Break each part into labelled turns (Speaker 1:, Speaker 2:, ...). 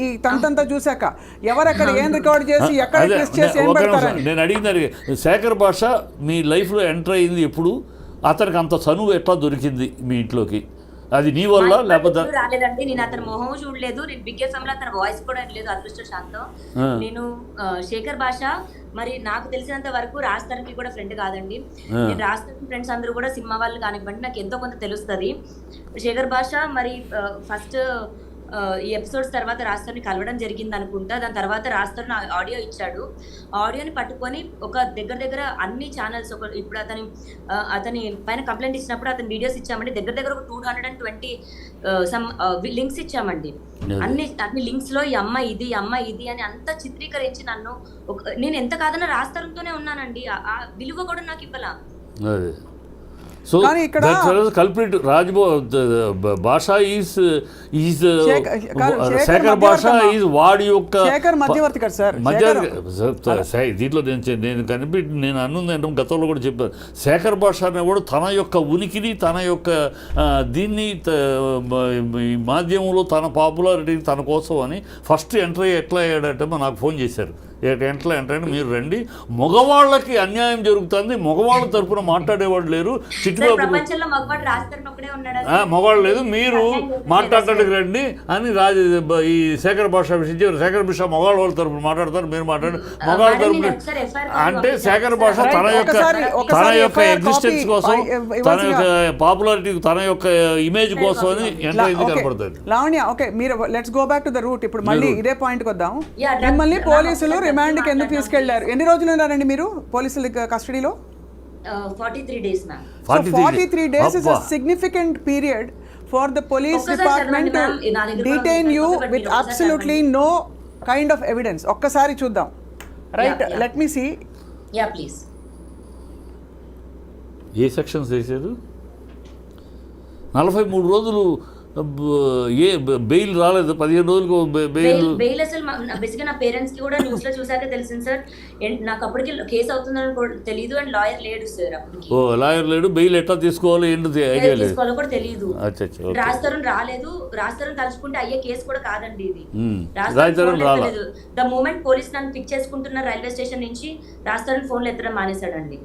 Speaker 1: ఈ తంతంతా చూశాక ఎవరెక్కడ ఏం రికార్డ్ చేసి ఎక్కడ ట్విస్ట్ చేసి ఏం పెడతారని.
Speaker 2: నేను అడిగింది శేఖర్ భాష మీ లైఫ్లో ఎంటర్ అయింది ఎప్పుడు, అతనికి అంత చనువు ఎట్లా దొరికింది మీ ఇంట్లోకి, అది నీ వల్ల లేకపోతే?
Speaker 3: రాలేదండి, నేను అతని మొహం చూడలేదు, నేను బిగ్ ఎఫ్ఎం లో అతని వాయిస్ కూడా లేదు అదృష్టశాంతం. నేను శేఖర్ భాష మరి నాకు తెలిసినంత వరకు రాజ్ కూడా ఫ్రెండ్ కాదండి. నేను రాజ్ ఫ్రెండ్స్ అందరూ కూడా సినిమా వాళ్ళు కానివ్వండి నాకు ఎంతో కొంత తెలుస్తుంది. శేఖర్ భాష మరి ఫస్ట్ ఈ ఎపిసోడ్స్ తర్వాత రాజ్ కలవడం జరిగింది అనుకుంటా. దాని తర్వాత రాజ్ ఆడియో ఇచ్చాడు. ఆడియోని పట్టుకొని ఒక దగ్గర అన్ని ఛానల్స్ ఇప్పుడు అతని పైన కంప్లైంట్ ఇచ్చినప్పుడు అతని వీడియోస్ ఇచ్చామండి. దగ్గర ఒక 220 సమ్ లింక్స్ ఇచ్చామండి. అన్ని లింక్స్ లో ఈ అమ్మ ఇది అని అంతా చిత్రీకరించి నేను ఎంత కాదన్నా రాజ్ ఉన్నానండి. ఆ విలువ కూడా నాకు ఇవ్వాల.
Speaker 2: సో కల్ప్రిట్ భాష ఈజ్ శేఖర్ భాష ఈజ్ వాడి యొక్క దీంట్లో నేను అన్నుంది గతంలో కూడా చెప్పాను. శేఖర్ భాష అనేవాడు తన యొక్క ఉనికిని తన యొక్క దీన్ని మాధ్యమంలో తన పాపులారిటీ తన కోసం అని ఫస్ట్ ఎంటర్ ఎట్లా అయ్యాడంటే నాకు ఫోన్ చేశారు. ఎంటర్ అంటే మీరు రండి, మగవాళ్ళకి అన్యాయం జరుగుతుంది, మగవాళ్ళ తరపున మాట్లాడేవాడు లేరు, మగవాళ్ళు లేదు, మీరు మాట్లాడటానికి రండి అని ఈ శేఖర్ భాష విషయం శేఖర్ భాష మగవాళ్ళ తరపున మాట్లాడతారు, మీరు మాట్లాడండి మగవాళ్ళ తరపున. అంటే శేఖర్ భాష తన యొక్క ఎగ్జిస్టెన్స్ కోసం, తన యొక్క పాపులారిటీ, తన యొక్క ఇమేజ్ కోసం అని ఎంటర్ అయింది కనపడుతుంది.
Speaker 1: లావణ్య, ఓకే, మీరు let's go back to the route. ఇప్పుడు మళ్ళీ ఇదే పాయింట్కి వద్దాం. మిమ్మల్ని పోలీసులు రిమాండ్కి ఎందుకు తీసుకెళ్లారు? ఎన్ని రోజులు ఉన్నారండి మీరు పోలీసుల కస్టడీలో?
Speaker 3: 43 days, ma'am.
Speaker 1: 43 days is a significant period for the police department to detain you with absolutely no kind of evidence. ఒక్కసారి చూద్దాం, right? Let me see.
Speaker 3: Ya please.
Speaker 2: ఏ సెక్షన్స్ వేసారు? 43 రోజులు బెయిల్ రాలేదు, 15 రోజులకు
Speaker 3: బెయిల్. అసలు బేసిక్గా నా పేరెంట్స్ కి కూడా న్యూస్ లో చూసాక తెలిసింది సార్. నాకు అప్పటికి కేసు అవుతుందని తెలియదు అండ్ లాయర్ లేడు సార్ అప్పటికి.
Speaker 2: లాయర్ లేడు, బెయిల్ ఎట్లా తీసుకోవాలి ఏంటి ఐడియా లేదు,
Speaker 3: తీసుకోవాలో కూడా తెలియదు. రాజ్ తరుణ్ రాలేదు, రాజ్ తరుణ్ తలుచుకుంటే అయ్యే కేసు కూడా కాదండి ఇది. రాజ్ తరుణ్ రాలేదు. ద మూమెంట్ పోలీస్ నన్ను పిక్ చేసుకుంటున్న రైల్వే స్టేషన్ నుంచి రాజ్ తరుణ్ ఫోన్లు ఎత్తడం మానేశాడండి.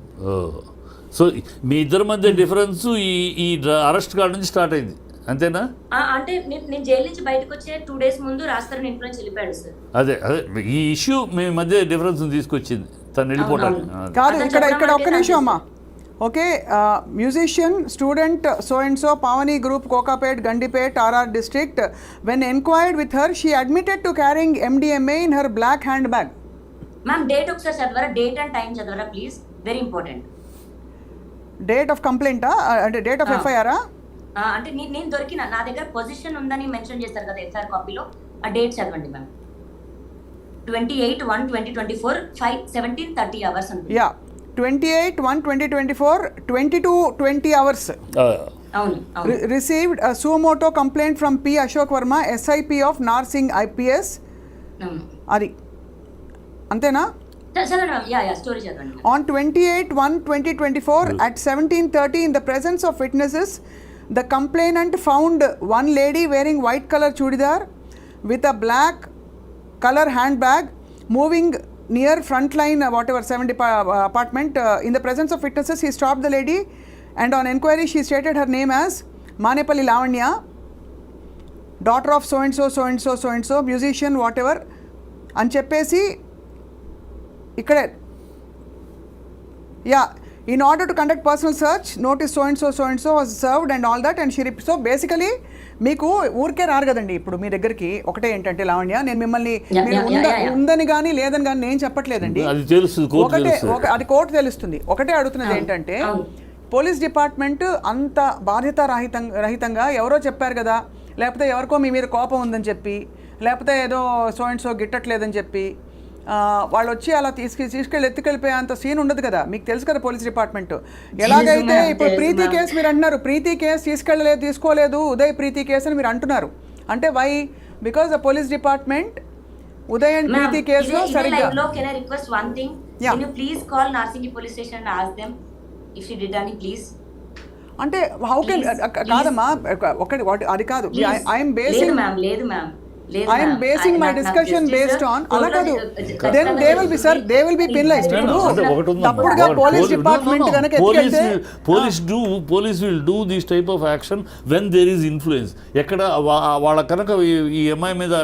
Speaker 2: సో మీ ఇద్దరి మధ్య డిఫరెన్స్ ఈ అరెస్ట్ కార్డు నుంచి స్టార్ట్ అయింది, అంతేనా?
Speaker 3: అంటే నేను జైలు నుంచి బయటకు వచ్చే 2 days ముందు రాజ్ ఇంట్లో నుంచి వెళ్ళిపోయాడు సార్.
Speaker 2: అదే ఈ ఇష్యూ మీ మధ్య డిఫరెన్స్ తీసుకొచ్చింది, తను వెళ్ళిపోవడానికి
Speaker 1: కాదు. ఇక్కడ ఒక్క నిమిషం అమ్మా. Okay, musician student so and so Pavani group Kokapet Gandipet RR district. When enquired with her she admitted to carrying MDMA in her black hand bag.
Speaker 3: Ma'am date ఒకసారి చదవరా, డేట్ అండ్ టైం చదవరా please, very important.
Speaker 1: Date of కంప్లైంటా అంటే date of FIR?
Speaker 3: అంటే నేను దొరికిన నా దగ్గర పొజిషన్ ఉందని మెన్షన్ చేస్తారు కదా FIR కాపీలో, ఆ డేట్ చదవండి మ్యామ్. 28/1/2024 17:30 hours అనుకుంటా. Yeah,
Speaker 1: 28/1/2024 22:20 hours.
Speaker 3: అవును.
Speaker 1: Received a suo motu complaint from P. Ashok Verma, SIP of Narsingh IPS. అది అంతేనా? On 28/1/2024 at 17:30 in the presence of witnesses, the complainant found one lady wearing white color chudidar with a black color handbag moving near frontline 70 apartment. In the presence of witnesses, he stopped the lady and on enquiry she stated her name as Manepalli Lavanya, daughter of so and so, musician whatever అని చెప్పేసి ఇక్కడే in order to conduct personal search notice so and so was served and all that and she so basically మీకు ఊరికే రారు కదండి ఇప్పుడు మీ దగ్గరికి. ఒకటే ఏంటంటే లావణ్య, నేను మిమ్మల్ని ఉందని కానీ లేదని కానీ నేను చెప్పట్లేదండి, ఒకటే అది కోర్టు తెలుస్తుంది. ఒకటే అడుగుతున్నది ఏంటంటే పోలీస్ డిపార్ట్మెంట్ అంత బాధ్యత రహితంగా ఎవరో చెప్పారు కదా, లేకపోతే ఎవరికో మీ మీద కోపం ఉందని చెప్పి, లేకపోతే ఏదో సో అండ్ సో గిట్టట్లేదని చెప్పి వాళ్ళు వచ్చి అలా తీసుకెళ్ళి ఎత్తుకెళ్ళిపోయే అంత సీన్ ఉండదు కదా. మీకు తెలుసు కదా పోలీస్ డిపార్ట్మెంట్ ఎలాగైతే. ఇప్పుడు ప్రీతి కేసు మీరు అంటున్నారు, ప్రీతి కేసు తీసుకోలేదు ఉదయ్ ప్రీతి కేసు అని మీరు అంటున్నారు. అంటే why? Because the police department Uday and Preethi కేసులో సరిగ్గా.
Speaker 3: Can I request one thing? Can you please call Narsinghi police station and ask them if she did any, please?
Speaker 1: అంటే హౌ కెన్ కాదమ్మా, ఒకటి అది కాదు. I'm basing.
Speaker 3: లేదు ma'am
Speaker 1: I am basing my discussion based on అలా కాదు. Then they will be sir, they will be penalized. తప్పుడుగా police department కనుక ఎత్తుకెళ్తే
Speaker 2: police will do this type of action when there is influence. ఎక్కడ వాళ్ళ కనుక ఈ అమ్మాయి మీద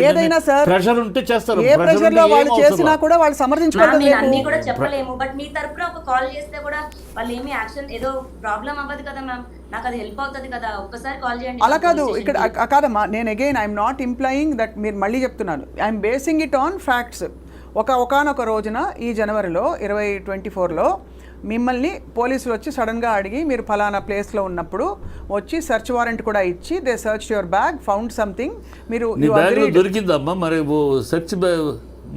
Speaker 1: ఏదైనా సార్
Speaker 2: ప్రెషర్ ఉంటే చేస్తారు.
Speaker 1: ఏ ప్రెషర్ లో వాళ్ళు చేసినా కూడా వాళ్ళు సమర్థించుకోవడం
Speaker 3: అన్ని కూడా చెప్పలేము. బట్ మీ తరపున ఒక కాల్ చేస్తే కూడా వాళ్ళు ఏమి యాక్షన్ ఏదో ప్రాబ్లం అవ్వదు కదా మ్యామ్, నాకు అది హెల్ప్ అవుతుంది కదా, ఒక్కసారి కాల్ చేయండి.
Speaker 1: అలా కాదు, ఇక్కడ కాదమ్మా, నేను again I'm not employing that, మీరు మళ్ళీ చెప్తున్నాను, I'm basing it on facts. ఒకానొక రోజున ఈ జనవరిలో 2024లో మిమ్మల్ని పోలీసులు వచ్చి సడన్గా అడిగి మీరు ఫలానా ప్లేస్లో ఉన్నప్పుడు వచ్చి సెర్చ్ వారెంట్ కూడా ఇచ్చి they search your bag, found something. మీరు
Speaker 2: దొరికిందమ్మా మరి సెర్చ్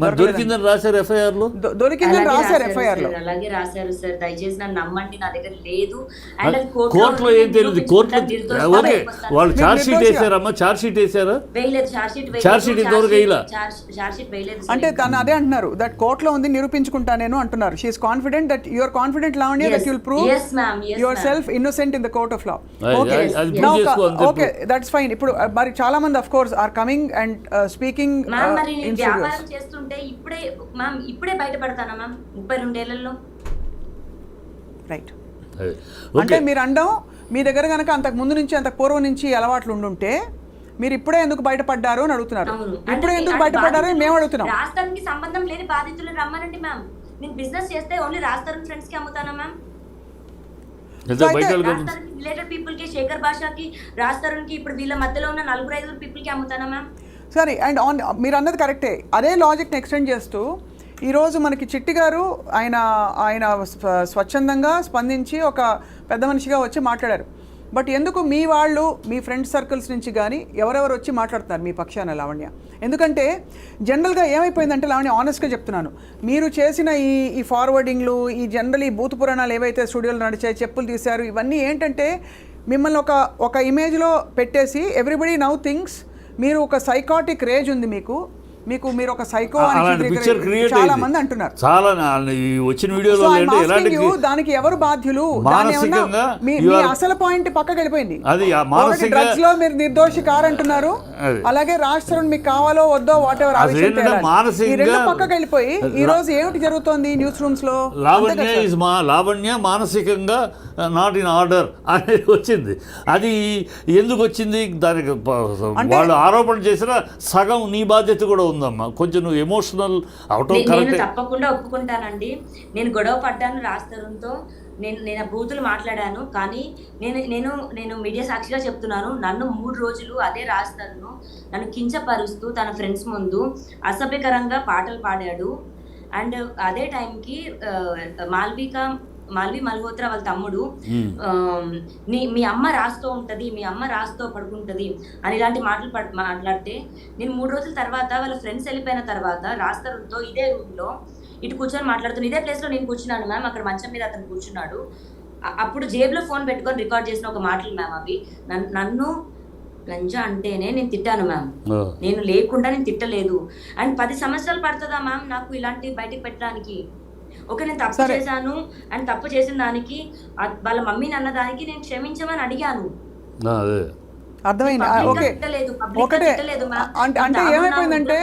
Speaker 2: మరి దొరికిందని రాశారు ఎఫ్ఐఆర్ లో,
Speaker 1: దొరికిందని రాశారు ఎఫ్ఐఆర్ లో,
Speaker 3: అలాగే రాశారు సార్. దయచేసి నన్ను నమ్మండి, నా దగ్గర లేదు.
Speaker 2: కోర్టులో ఏం తెలియదు. కోర్టులో ఓకే వాళ్ళు ఛార్జ్ షీట్ వేసారమ్మా, ఛార్జ్ షీట్ వేసారా?
Speaker 3: వేయలేదు.
Speaker 2: ఛార్జ్ షీట్ ఇంతవరకు వేయలా.
Speaker 3: ఛార్జ్ షీట్ వేయలేదు.
Speaker 1: అంటే తను అదే అంటున్నారు, దట్ కోర్టులో ఉంది నిరూపించుకుంటా నేను అంటున్నారు. She is confident that you are confident Lavanya that you will prove yourself innocent in the court of law. Okay that's fine. ఇప్పుడు మరి చాలా మంది of course are coming and speaking in
Speaker 3: చేస్తుంటే ఇప్పుడే బయటపడతానా మ్యామ్ 32 ఏళ్లలో?
Speaker 1: రైట్. అంటే మీరు అండం మీ దగ్గర కనుక అంతకు ముందు నుంచి అంతకు పూర్వం నుంచి అలవాట్లు ఉండుంటే మీరు ఇప్పుడే ఎందుకు బయటపడ్డారు అని అడుగుతున్నారు. ఇప్పుడే ఎందుకు బయటపడ్డారు అని మేము అడుగుతున్నాం.
Speaker 3: రాష్ట్రానికి సంబంధం లేని బాధితులను రమ్మనండి మ్యామ్. నేను బిజినెస్ చేస్తే ఓన్లీ రాష్ట్రం ఫ్రెండ్స్ కి అమ్ముతానా మ్యామ్? రిలేటెడ్ పీపుల్ కి, శేఖర్ భాషకి, రాష్ట్రానికి, ఇప్పుడు వీళ్ళ మధ్యలో ఉన్న 4-5 పీపుల్ కి అమ్ముతానా మ్యామ్?
Speaker 1: సరే, అండ్ ఆన్ మీరు అన్నది కరెక్టే. అదే లాజిక్ని ఎక్స్టెండ్ చేస్తూ ఈరోజు మనకి చిట్టి గారు ఆయన స్వచ్ఛందంగా స్పందించి ఒక పెద్ద మనిషిగా వచ్చి మాట్లాడారు. బట్ ఎందుకు మీ వాళ్ళు మీ ఫ్రెండ్ సర్కిల్స్ నుంచి కానీ ఎవరెవరు వచ్చి మాట్లాడుతున్నారు మీ పక్షాన లావణ్య? ఎందుకంటే జనరల్గా ఏమైపోయిందంటే లావణ్య, ఆనెస్ట్గా చెప్తున్నాను, మీరు చేసిన ఈ ఫార్వర్డింగ్లు, ఈ జనరల్ ఈ భూత పురాణాలు ఏవైతే స్టూడియోలో నడిచాయి, చెప్పులు తీశారు, ఇవన్నీ ఏంటంటే మిమ్మల్ని ఒక ఇమేజ్లో పెట్టేసి ఎవ్రీబడి నౌ థింగ్స్ మీరు ఒక సైకాటిక్ రేజ్ ఉంది మీరు ఒక సైకో అని చాలా మంది అంటున్నారు.
Speaker 2: చాలా వచ్చిన వీడియోలో
Speaker 1: దానికి ఎవరు బాధ్యులు? మీ అసలు పాయింట్ పక్కకి వెళ్ళిపోయింది. డ్రగ్స్ లో మీరు నిర్దోషి కారంటున్నారు, అలాగే రాష్ట్రం మీకు కావాలో వద్దో వాట్ ఎవర్ పక్కకి వెళ్ళిపోయి ఈ రోజు ఏమిటి జరుగుతోంది న్యూస్ రూమ్స్ లో?
Speaker 2: లావణ్య మానసికంగా నాట్ ఇన్ ఆర్డర్ అనేది వచ్చింది. అది ఎందుకు వచ్చింది? దానికి వాళ్ళు ఆరోపణ చేసిన సగం నీ బాధ్యత కూడా ఉందమ్మా. కొంచెం నువ్వు ఎమోషనల్ అవటం కరెక్ట్.
Speaker 3: తప్పకుండా ఒప్పుకుంటానండి. నేను గొడవ పడ్డాను రాస్తరంతో, నేను బూతులు మాట్లాడాను. కానీ నేను మీడియా సాక్షిగా చెప్తున్నాను, నన్ను 3 రోజులు అదే రాస్తాను నన్ను కించపరుస్తూ తన ఫ్రెండ్స్ ముందు అసభ్యకరంగా పాటలు పాడాడు. అండ్ అదే టైంకి మాల్వి మల్హోత్రా వాళ్ళ తమ్ముడు మీ అమ్మ రాస్తూ ఉంటది, మీ అమ్మ రాస్తూ పడుకుంటది అని ఇలాంటి మాటలు మాట్లాడితే, నేను 3 రోజుల తర్వాత వాళ్ళ ఫ్రెండ్స్ వెళ్ళిపోయిన తర్వాత రాస్తారుతో ఇదే రూమ్ లో ఇటు కూర్చొని మాట్లాడుతున్నాను. ఇదే ప్లేస్ లో నేను కూర్చున్నాను మ్యామ్, అక్కడ మంచం మీద అతను కూర్చున్నాడు. అప్పుడు జేబులో ఫోన్ పెట్టుకొని రికార్డ్ చేసిన ఒక మాటలు మ్యామ్ అవి. నన్ను లంజా అంటేనే నేను తిట్టాను మ్యామ్, నేను లేకుండా నేను తిట్టలేదు. అండ్ 10 సంవత్సరాలు పడుతుందా మ్యామ్ నాకు ఇలాంటి బయటకు పెట్టడానికి? ఓకే, నేను తప్పు చేశాను అండ్ తప్పు చేసిన దానికి వాళ్ళ మమ్మీని అన్న దానికి నేను క్షమించమని అడిగాను.
Speaker 1: అర్థమైంది. ఓకే, ఒకటే అంటే ఏమైపోయిందంటే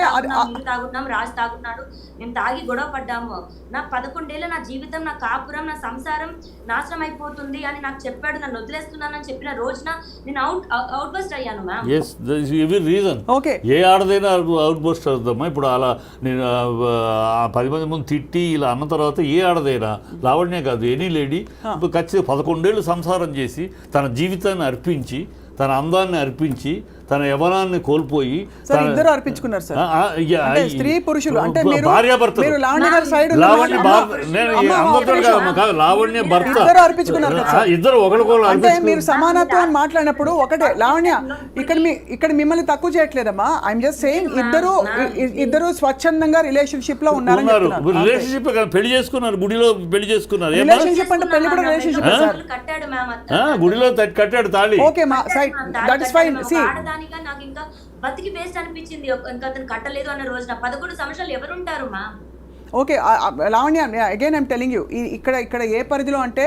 Speaker 3: రాజు తాగుతున్నాడు, మేము తాగి గొడవ పడ్డాము, నా 11 ఏళ్ళ నా జీవితం, నా కాపురం, నా సంసారం నాశనం అయిపోతుంది అని నాకు చెప్పాడు. నన్ను వదిలేస్తున్నానని చెప్పిన రోజున నేను అవుట్ బస్ట్ అయ్యాను మ్యామ్.
Speaker 2: ఏ ఆడదైనా అవుట్ బస్ట్ అవుతామా? ఇప్పుడు అలా నేను 10 మంది ముందు తిట్టి ఇలా అన్న తర్వాత ఏ ఆడదైనా, లావణ్య కాదు ఎనీ లేడీ, ఖచ్చితంగా 11 ఏళ్ళు సంసారం చేసి తన జీవితాన్ని అర్పించి, తన అందాన్ని అర్పించి, తన యవనాన్ని కోల్పోయి
Speaker 1: ఇద్దరు అర్పించుకున్నారు సార్. స్త్రీ పురుషులు అంటే
Speaker 2: భార్యాభర్త, లావణ్య భర్త ఇద్దరు ఒకరికొకరు
Speaker 1: అంటే మీరు సమానత్వం అని మాట్లాడినప్పుడు ఒకటే లావణ్య, ఇక్కడ మిమ్మల్ని తక్కువ చేయట్లేదమ్మా. ఐఎమ్ జస్ట్ సేయింగ్ ఇద్దరు స్వచ్ఛందంగా రిలేషన్షిప్ లో ఉన్నారు.
Speaker 2: రిలేషన్షిప్ పెళ్లి చేసుకున్నారు, గుడిలో పెళ్లి చేసుకున్నారు.
Speaker 1: రిలేషన్షిప్ అంటే పెళ్లి కూడా రిలేషన్షిప్
Speaker 2: గుడిలో కట్టాడు తాళి.
Speaker 1: ఓకే మా side that is fine. See
Speaker 3: నాకు ఇంకా బతికి వేస్ట్ అనిపించింది ఇంకా అతను కట్టలేదు అన్న రోజున. 11 సంవత్సరాలు ఎవరుంటారు మా?
Speaker 1: Okay Lavanya again I'm telling you ఇక్కడ ఏ పరిధిలో అంటే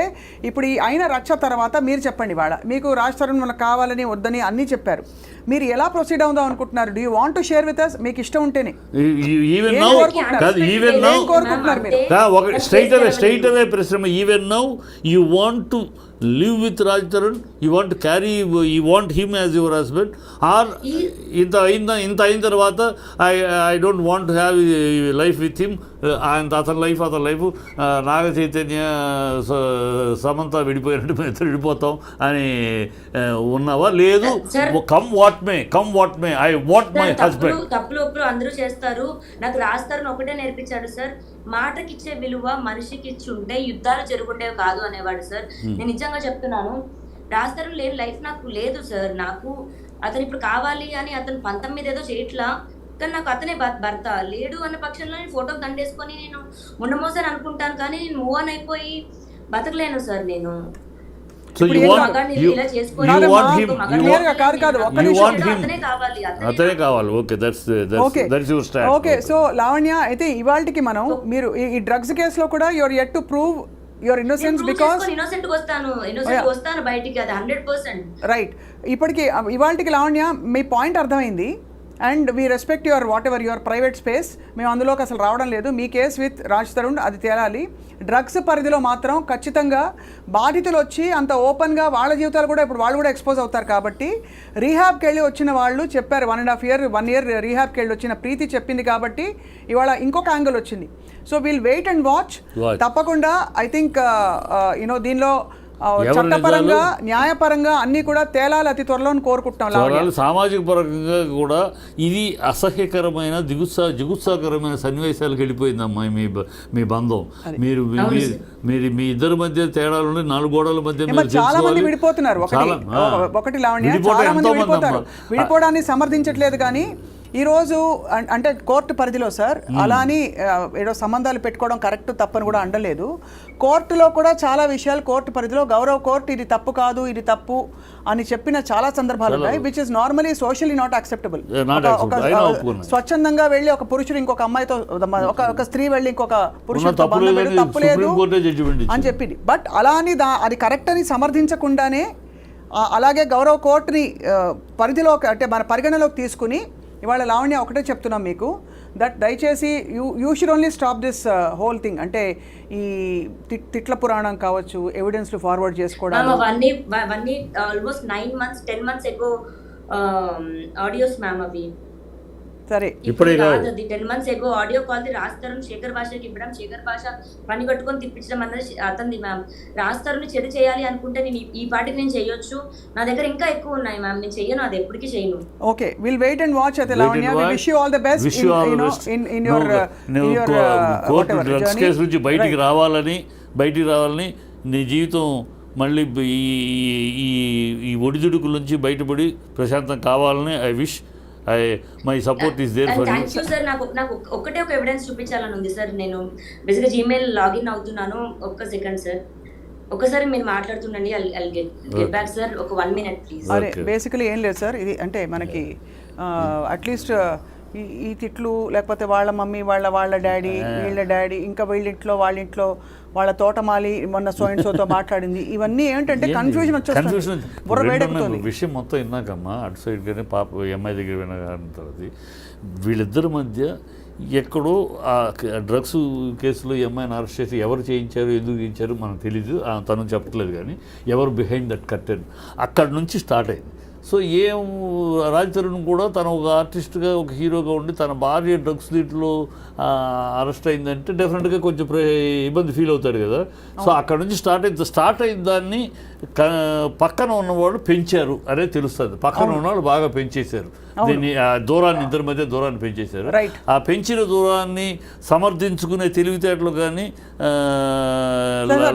Speaker 1: ఇప్పుడు ఈ అయిన రచ్చ తర్వాత మీరు చెప్పండి వాళ్ళ మీకు రాజ్ తరుణ్ మనకు కావాలని వద్దని అన్నీ చెప్పారు, మీరు ఎలా ప్రొసీడ్ అవుదాం అనుకుంటున్నారు? Do you want to share with us? మీకు ఇష్టం ఉంటేనే కోరుకుంటున్నారు మీరు?
Speaker 2: స్ట్రైట్ అవే ప్రశ్న, even now you want to live with Raj Tarun, you want to carry, you want him as your husband, or ఇంత అయిన తర్వాత I don't want to have life with him, and అతని life Naga Chaitanya Samantha విడిపోయినట్టు మేము ఇద్దరు విడిపోతాం అని ఉన్నావా? లేదు, come what may I want my husband.
Speaker 3: తప్పులు ఒప్పులు అందరూ చేస్తారు. నాకు రాజ్ తరుణ్ ఒకటే నేర్పించాడు సార్, మాటకిచ్చే విలువ మనిషికి ఇచ్చి ఉంటే యుద్ధాలు జరుగుండేవి కాదు అనేవాడు సార్. నేను నిజంగా చెప్తున్నాను, రాజ్ తరుణ్ లేని లైఫ్ నాకు లేదు సార్. నాకు అతను ఇప్పుడు కావాలి అని అతను 19 ఏదో చేయట్లా, కానీ నాకు అతనే భర్త. లేడు అన్న పక్షంలో నేను ఫోటోకి దండేసుకొని నేను ఉండమోసారి అనుకుంటాను, కానీ నేను మూవ్ ఆన్ అయిపోయి బతకలేను సార్ నేను.
Speaker 2: So you want అతనే కావాలి. That's your stand.
Speaker 1: Okay, so Lavanya, అయితే ఇవాల్టికి మనం మీరు ఈ డ్రగ్స్ కేసులో కూడా your yet to prove your innocence, because
Speaker 3: innocent వస్తాను బయటికి, అది 100%.
Speaker 1: రైట్. ఇప్పటికి ఇవాల్టికి లావణ్య మీ పాయింట్ అర్థమైంది, and we respect your what ever your private space. మేము అందులోకి అసలు రావడం లేదు. మీ కేస్ విత్ రాజ్ తరుణ్ అది తేలాలి. డ్రగ్స్ పరిధిలో మాత్రం ఖచ్చితంగా బాధితులు వచ్చి అంత ఓపెన్గా వాళ్ళ జీవితాలు కూడా ఇప్పుడు వాళ్ళు కూడా ఎక్స్పోజ్ అవుతారు. కాబట్టి రీహాబ్కి వెళ్ళి వచ్చిన వాళ్ళు చెప్పారు, 1.5 year రీహాబ్కి వెళ్ళి వచ్చిన ప్రీతి చెప్పింది కాబట్టి ఇవాళ ఇంకొక యాంగిల్ వచ్చింది. So we'll wait and watch. తప్పకుండా ఐ థింక్ దీనిలో చట్టపరంగా న్యాయపరంగా అన్ని కూడా తేలాలి అతి త్వరలో కోరుకుంటున్నాం.
Speaker 2: సామాజిక పరంగా కూడా ఇది అసహ్యకరమైన జిగుత్సాకరమైన సన్నివేశాలకు వెళ్ళిపోయిందమ్మా మీ బంధం. మీరు మీ ఇద్దరి మధ్య తేడాలు 4 గోడల మధ్య
Speaker 1: చాలా మంది విడిపోతున్నారు. ఒకటి లావణ్య, చాలా మంది విడిపోతారు. విడిపోవడాన్ని సమర్థించట్లేదు, కానీ ఈరోజు అంటే కోర్టు పరిధిలో సార్ అలా అని ఏదో సంబంధాలు పెట్టుకోవడం కరెక్ట్ తప్పని కూడా అండలేదు. కోర్టులో కూడా చాలా విషయాలు కోర్టు పరిధిలో గౌరవ కోర్టు ఇది తప్పు కాదు, ఇది తప్పు అని చెప్పిన చాలా సందర్భాలు ఉన్నాయి, which is normally socially not acceptable. స్వచ్ఛందంగా వెళ్ళి ఒక పురుషుడు ఇంకొక అమ్మాయితో, ఒక స్త్రీ వెళ్ళి ఇంకొక పురుషుడితో బంధం పెట్టి తప్పు లేదు అని చెప్పింది. బట్ అలా అని అది కరెక్ట్ అని సమర్థించకుండానే అలాగే గౌరవ కోర్టుని పరిధిలోకి అంటే మన పరిగణలోకి తీసుకుని ఇవాళ లావణ్య ఒకటే చెప్తున్నాం మీకు, దట్ దయచేసి you should only stop this whole thing. అంటే ఈ తిట్ల పురాణం కావచ్చు, ఎవిడెన్స్లు ఫార్వర్డ్ చేసుకోవడం,
Speaker 3: అవన్నీ ఆల్మోస్ట్ 9 months 10 months ఎగో ఆడియోస్ మ్యామ్. అవి
Speaker 1: సరే
Speaker 2: ఇప్పుడే
Speaker 3: కాదు, 10 months ఎగో ఆడియో కాల్ రాజ్ తరుణ్ శేఖర్ భాషకి ఇవ్వడం, శేఖర్ భాష పని కట్టుకొని తిప్పించడం అన్నది అతనిది మ్యామ్. రాజ్ తరుణ్ చెడు చేయాలి అనుకుంటే నేను ఈ పాటికి నేను చేయొచ్చు, నా దగ్గర ఇంకా ఎక్కువ ఉన్నాయి మ్యామ్, నేను చెయ్యను, అది ఎప్పటికీ చేయను.
Speaker 1: Okay, will wait and watch. అయితే Lavanya, we wish you all the best in your
Speaker 2: court drugs case నుంచి బయటికి రావాలని నీ జీవితం మళ్ళీ ఈ ఒడిదుడుకుల నుంచి బయటపడి ప్రశాంతం కావాలని I wish. My support is there for you
Speaker 3: sir. నాకు ఒకటే ఒక ఎవిడెన్స్ చూపించాలని ఉంది సార్. నేను బేసిక్గా జీమెయిల్ లాగిన్ అవుతున్నాను. ఒక్క సెకండ్ సార్, ఒకసారి మీరు మాట్లాడుతుండండి. I'll get back sir. ఒక 1 minute ప్లీజ్.
Speaker 1: అరే బేసికలీ ఏం లేదు సార్, ఇది అంటే మనకి అట్లీస్ట్ ఈ తిట్లు లేకపోతే వాళ్ళ మమ్మీ వాళ్ళ డాడీ వీళ్ళ డాడీ ఇంకా వీళ్ళింట్లో వాళ్ళ తోటమాలి మొన్న సోతో మాట్లాడింది, ఇవన్నీ ఏంటంటే కన్ఫ్యూజన్ వచ్చేస్తుంది, బుర్ర వేడెక్కుతుంది.
Speaker 2: విషయం మొత్తం విన్నాకమ్మా అటు సైడ్ కానీ పాప అమ్మాయి దగ్గర విన తర్వాత వీళ్ళిద్దరి మధ్య ఎక్కడో ఆ డ్రగ్స్ కేసులో అమ్మాయిని అరెస్ట్ చేసి ఎవరు చేయించారు, ఎందుకు చేయించారు మనకు తెలీదు, తను చెప్పట్లేదు, కానీ ఎవరు బిహైండ్ దట్ కర్టెన్ అక్కడి నుంచి స్టార్ట్ అయింది. సో రాజ్ తరుణ్ కూడా తను ఒక ఆర్టిస్ట్గా ఒక హీరోగా ఉండి తన భార్య డ్రగ్స్ దీంట్లో అరెస్ట్ అయిందంటే డెఫినెట్గా కొంచెం ఇబ్బంది ఫీల్ అవుతాడు కదా. సో అక్కడ నుంచి స్టార్ట్ అయిన దాన్ని పక్కన ఉన్నవాళ్ళు పెంచారు అనే తెలుస్తుంది. పక్కన ఉన్నవాళ్ళు బాగా పెంచేశారు దీన్ని, దూరాన్ని ఇద్దరి మధ్య దూరాన్ని పెంచేశారు. ఆ పెంచిన దూరాన్ని సమర్థించుకునే తెలివితేటలు కానీ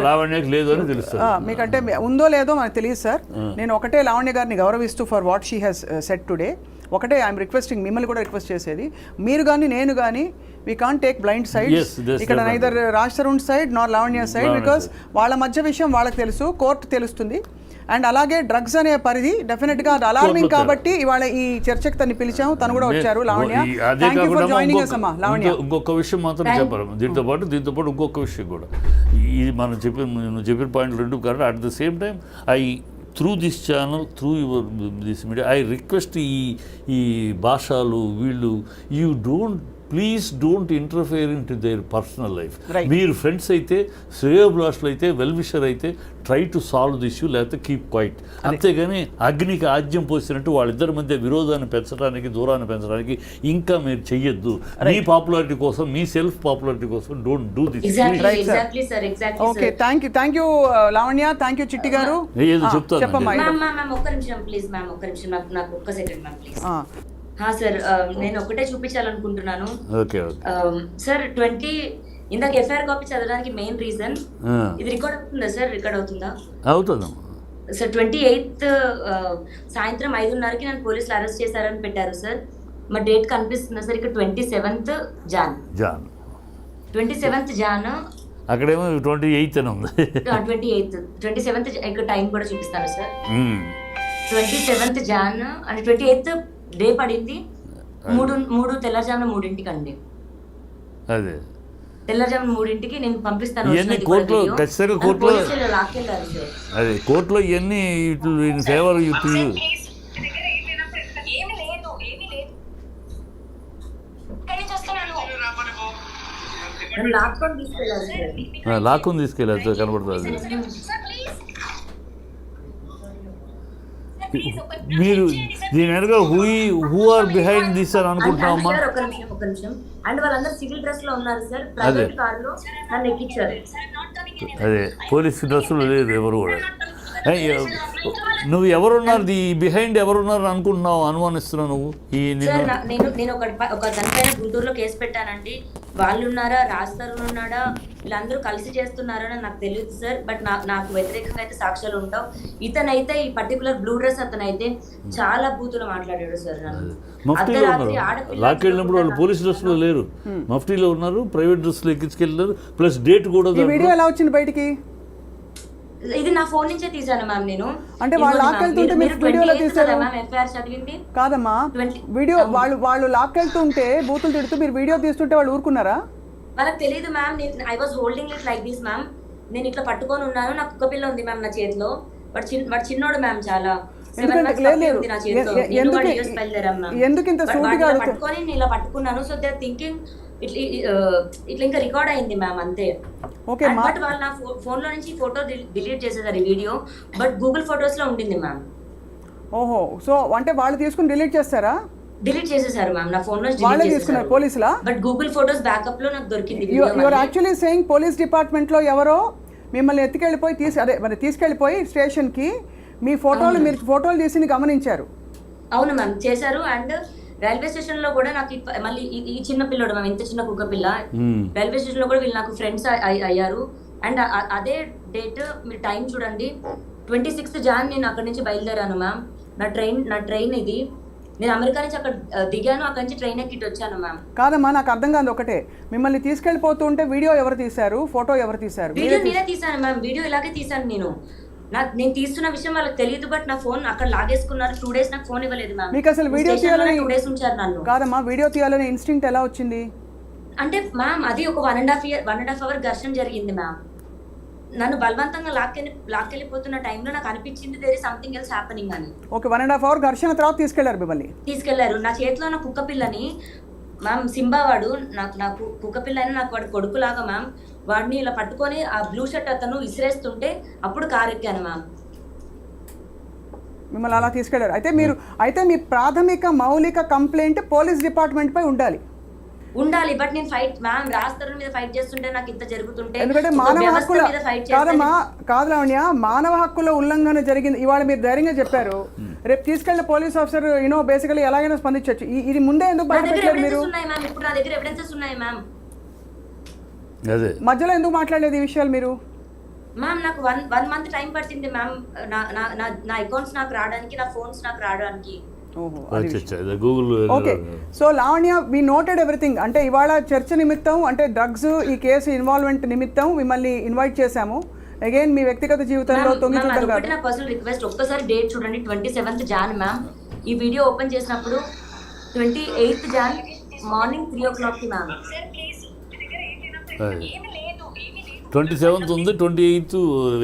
Speaker 2: లావణ్యకి లేదు అని తెలుస్తుంది.
Speaker 1: మీకంటే ఉందో లేదో మనకు తెలియదు సార్. నేను ఒకటే లావణ్య గారిని గౌరవిస్తూ for what she has said today ఒకటే ఐఎమ్ రిక్వెస్టింగ్, మిమ్మల్ని కూడా రిక్వెస్ట్ చేసేది, మీరు కానీ నేను కానీ we can't take blind sides. ఇక్కడ neither Raj Tarun side Nar Lavanya side, because వాళ్ళ మధ్య విషయం వాళ్ళకి తెలుసు, కోర్టు తెలుస్తుంది. అండ్ అలాగే డ్రగ్స్ అనే పరిధి డెఫినెట్గా అది అలార్మింగ్ కాబట్టి ఇవాళ ఈ చర్చకి తను పిలిచాము, తను కూడా వచ్చారు. లావణ్య,
Speaker 2: అదే
Speaker 1: థ్యాంక్ యూ ఫర్
Speaker 2: కాకుండా
Speaker 1: జాయినింగ్ us అమ్మా. లావణ్య,
Speaker 2: ఇంకొక విషయం మాత్రం చెప్పాలి దీంతో పాటు ఇంకొక విషయం కూడా, ఇది మనం నువ్వు చెప్పిన పాయింట్ రెండు correct. At the same time through this channel, through your this media, I request ఈ భాషలు వీళ్ళు, please don't interfere in to their personal life. మీరు ఫ్రెండ్స్ అయితే, శ్రేయోభిలాషులు అయితే, వెల్ విషర్ అయితే try to solve the issue, లేకపోతే కీప్ క్వైట్. అంతేగాని అగ్నికి ఆజ్యం పోసినట్టు వాళ్ళిద్దరి మధ్య విరోధాన్ని పెంచడానికి, దూరాన్ని పెంచడానికి ఇంకా మీరు చెయ్యొద్దు. మీ పాపులారిటీ కోసం, మీ సెల్ఫ్ పాపులారిటీ కోసం don't do this.
Speaker 1: Okay, thank you Lavanya, thank you చిట్టి గారు.
Speaker 2: ఏదో చెప్తాను.
Speaker 1: చెప్పమ్మా.
Speaker 3: ఒక్క నిమిషం ప్లీజ్ మ్యామ్, ఒక్క నిమిషం, నాకు ఒక్క సెకండ్ మ్యామ్ ప్లీజ్. సార్ నేను ఒకటే చూపించాలనుకుంటున్నాను సార్. 20 ఇందాక ఎఫ్ఐఆర్ కాపీ చదవడానికి మెయిన్ రీజన్ ఇది రికార్డ్ అవుతుందా సార్? రికార్డ్ అవుతుందా?
Speaker 2: అవుతుంది
Speaker 3: సార్. 28th సాయంత్రం 5:30కి నన్ను పోలీసులు అరెస్ట్ చేశారని పెట్టారు సార్. మా డేట్ కనిపిస్తుందా సార్? ఇక్కడ 27th జాన్. 27th John.
Speaker 2: అక్కడేమో 28 అని ఉంది.
Speaker 3: 27th ఇక్కడ టైం కూడా చూపిస్తాను సార్. 27th జాన్ అంటే 28th డే పడింది. 3 తెల్లజామున 3ంటికి అండి.
Speaker 2: అదే
Speaker 3: తెల్లజామున 3ంటికి నేను పంపిస్తాను.
Speaker 2: ఇవన్నీ కోర్టులో ఖచ్చితంగా కోర్టులో
Speaker 3: లాక్కెళ్ళారు సార్.
Speaker 2: అదే కోర్టులో ఇవన్నీ ఫేవర్ లాక్కుని తీసుకెళ్ళారు కనబడుతుంది. మీరు దీని వెనక హూ ఆర్ బిహైండ్ దిస్ అని అనుకుంటున్నామా?
Speaker 3: ఒక నిమిషం. అండ్ వాళ్ళందరూ సివిల్ డ్రెస్ లో ఉన్నారు సార్. ప్రైవేట్ కార్ లో నన్ను ఎక్కించారు.
Speaker 2: అదే పోలీస్ డ్రెస్సులు లేదు ఎవరు కూడా. నువ్వు ఎవరున్నారు, బిహైండ్ ఎవరున్నారు అనుకుంటున్నావు, అనుమానిస్తున్నావు నువ్వు?
Speaker 3: నేను ఒక దానిపైన గుంటూరులో కేసు పెట్టానండి. వాళ్ళు ఉన్నారా, రాస్తారు ఉన్నాడా, వీళ్ళందరూ కలిసి చేస్తున్నారా నాకు తెలియదు సార్. బట్ నాకు వ్యతిరేకంగా అయితే సాక్ష్యాలు ఉంటావు. ఇతనైతే ఈ పర్టికులర్ బ్లూ డ్రెస్ అతనైతే చాలా బూతులు మాట్లాడాడు సార్.
Speaker 2: లాక్కెళ్ళినప్పుడు వాళ్ళు పోలీస్ డ్రెస్ లో లేరు, మఫ్టీలో ఉన్నారు, ప్రైవేట్ డ్రెస్ లో ఎక్కించుకెళ్ళారు. ప్లస్ డేట్ కూడా.
Speaker 1: వీడియో ఎలా వచ్చింది బయటికి?
Speaker 3: ఇది నా ఫోన్ నుంచే తీసాను మ్యామ్ నేను.
Speaker 1: అంటే వాళ్ళు లాక్కెళ్తుంటే మీరు వీడియోలో తీసారా
Speaker 3: మ్యామ్? ఎఫ్ఐఆర్ చదివింది
Speaker 1: కాదమ్మా. వీడియో వాళ్ళు లాక్కెళ్తుంటే బూతులు తిడుతూ మీరు వీడియో తీస్తుంటే వాళ్ళు ఊరుకున్నారా?
Speaker 3: వాళ్ళకి తెలియదు ma'am. I was holding it like this ma'am. నేను ఇట్లా పట్టుకొని ఉన్నాను. నాకు కుక్క పిల్ల ఉంది మ్యామ్ నా చేతిలో. వాడు చిన్నోడు మ్యామ్, చాలా.
Speaker 1: ఎందుకు ఇంత సూటిగా
Speaker 3: పట్టుకొని నేను ఇలా పట్టుకున్నాను. సో దే ఆర్ థింకింగ్ ఇట్లా ఇంకా రికార్డ్ అయింది మ్యామ్, అంతే. బట్ వాళ్ళు నా ఫోన్ లో నుంచి ఫోటో డిలీట్ చేసేసారు ఈ వీడియో. బట్ గూగుల్ ఫొటోస్ లో ఉంటుంది మ్యామ్.
Speaker 1: ఓహో, సో అంటే వాళ్ళు తీసుకుని డిలీట్ చేస్తారా?
Speaker 3: డిలీట్ చేసేసారు మ్యామ్ నా ఫోన్ లో.
Speaker 1: వాళ్ళే తీసుకున్నారు పోలీసులా?
Speaker 3: బట్ గూగుల్ ఫొటోస్ బ్యాకప్ లో నాకు దొరికింది.
Speaker 1: You are actually saying police department లో ఎవరో మిమ్మల్ని ఎత్తుకెళ్ళిపోయి తీసుకెళ్ళిపోయి స్టేషన్ కి మీరు ఫోటోలు తీసి గమనించారు.
Speaker 3: అవును మ్యామ్, చేశారు. అండ్ రైల్వే స్టేషన్ లో కూడా నాకు మళ్ళీ ఈ చిన్న పిల్లడు మ్యామ్, ఇంత చిన్న కుక్క పిల్ల, రైల్వే స్టేషన్ లో కూడా వీళ్ళు నాకు ఫ్రెండ్స్ అయ్యారు. అండ్ అదే డేట్ మీరు టైం చూడండి, 26th జాన్ నేను అక్కడి నుంచి బయలుదేరాను మ్యామ్. నా ట్రైన్ ఇది. నేను అమెరికా నుంచి అక్కడ దిగాను, అక్కడి నుంచి ట్రైన్ ఎక్కిట్ వచ్చాను మ్యామ్.
Speaker 1: కాదమ్మా, నాకు అర్థం కాదు ఒకటే, మిమ్మల్ని తీసుకెళ్ళిపోతుంటే వీడియో ఎవరు తీశారు, ఫోటో ఎవరు తీశారు?
Speaker 3: వీడియో నేనే తీసాను మ్యామ్. వీడియో ఇలాగే తీసాను నేను తీస్తున్న విషయం వాళ్ళకి తెలియదు. బట్ నా ఫోన్ అక్కడ లాగేసుకున్నారు. 2 days నాకు ఫోన్ ఇవ్వలేదు మ్యామ్.
Speaker 1: మీకు అసలు వీడియో తీయాలని
Speaker 3: 2 days ఉంచారు నన్ను.
Speaker 1: కాదమ్మా, వీడియో తీయాలని ఇన్స్టింక్ట్ ఎలా వచ్చింది?
Speaker 3: అంటే మ్యామ్ అది ఒక 1.5 hour ఘర్షణ జరిగింది మ్యామ్. నన్ను బలవంతంగా లాక్కెళ్ళిపోతున్న టైంలో నాకు అనిపించింది there is something else happening అని.
Speaker 1: ఓకే, 1.5 hour ఘర్షణ తర్వాత తీసుకెళ్లారు.
Speaker 3: నా చేతిలో ఉన్న కుక్క పిల్లని మ్యామ్, సింబా వాడు నాకు కుక్క పిల్ల అని నాకు వాడు కొడుకులాగా మ్యామ్. వాడిని ఇలా పట్టుకొని ఆ బ్లూ షర్ట్ అతను విసిరేస్తుంటే అప్పుడు కారు ఎక్కాను మ్యామ్.
Speaker 1: మిమ్మల్ని అలా తీసుకెళ్లారు. అయితే మీ ప్రాథమిక మౌలిక కంప్లైంట్ పోలీస్ డిపార్ట్మెంట్ పై ఉండాలి.
Speaker 3: బట్ నేను ఫైట్ మ్యామ్, రాస్తారు మీద ఫైట్ చేస్తుంటే నాకు ఇంత జరుగుతుంటే.
Speaker 1: ఎందుకంటే మానవ హక్కుల కాదు లావణ్య, మానవ హక్కుల ఉల్లంఘన జరిగింది. ఇవాళ మీరు ధైర్యంగా చెప్పారు, రేపు తీసుకెళ్లిన పోలీస్ ఆఫీసర్ బేసికలీ ఎలాగైనా స్పందించవచ్చు. ఇది ముందే ఎందుకు బయటపెట్టారు మీరు?
Speaker 3: ఇప్పుడు నా దగ్గర ఎవిడెన్సెస్ ఉన్నాయి మ్యామ్.
Speaker 1: మధ్యలో ఎందుకు మాట్లాడలేదు ఈ విషయాలు మీరు?
Speaker 3: మ్యామ్ నాకు 1 month టైం పట్టింది మ్యామ్. నా అకౌంట్స్ నాకు రావడానికి, నా ఫోన్స్ నాకు రావడానికి.
Speaker 1: ఓకే, సో లావణ్య, వి నోటెడ్ ఎవ్రీథింగ్. అంటే ఇవాళ చర్చ నిమిత్తం, అంటే డ్రగ్స్ ఈ కేసు ఇన్వాల్వ్మెంట్ నిమిత్తం మిమ్మల్ని ఇన్వైట్ చేశాము. అగైన్ మీ వ్యక్తిగత జీవితంలో తొంగి చూడడం కాదు.
Speaker 3: నా పర్సనల్ రిక్వెస్ట్, ఒక్కసారి డేట్ చూడండి. 27th Jan ma'am. ఈ వీడియో ఓపెన్ చేసినప్పుడు 28th Jan morning 3 o'clock ma'am.
Speaker 2: 27th ఉంది, 28th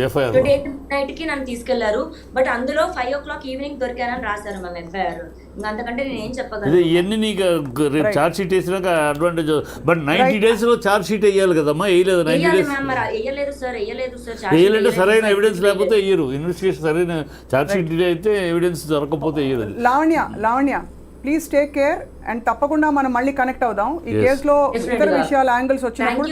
Speaker 2: ఎఫ్ఐఆర్.
Speaker 3: 28th నైట్ కి నన్ను తీసుకెళ్లారు. బట్ అందులో 5 o'clock ఈవినింగ్ దొరికానని రాశారు మ్యామ్ ఎఫ్ఐఆర్. ఇంకా అంతకంటే నేను ఏం చెప్పగలను.
Speaker 2: ఇవన్నీ నీకు రేపు ఛార్జ్ షీట్ వేసినాక అడ్వాంటేజ్. బట్ 90 days లో ఛార్జ్ షీట్ వేయాలి కదమ్మా, వేయలేదు 90 days.
Speaker 3: వేయలేదు సార్
Speaker 2: వేయాలంటే సరైన ఎవిడెన్స్ లేకపోతే వేయరు. ఇన్వెస్టిగేషన్ సరైన ఛార్జ్ షీట్ డిలే అయితే ఎవిడెన్స్ దొరకకపోతే వేయరు.
Speaker 1: Lavanya please take care and తప్పకుండా మనం మళ్ళీ కనెక్ట్ అవుదాం. ఈ కేసులో ఇతర విషయాల యాంగిల్స్ వచ్చినప్పుడు.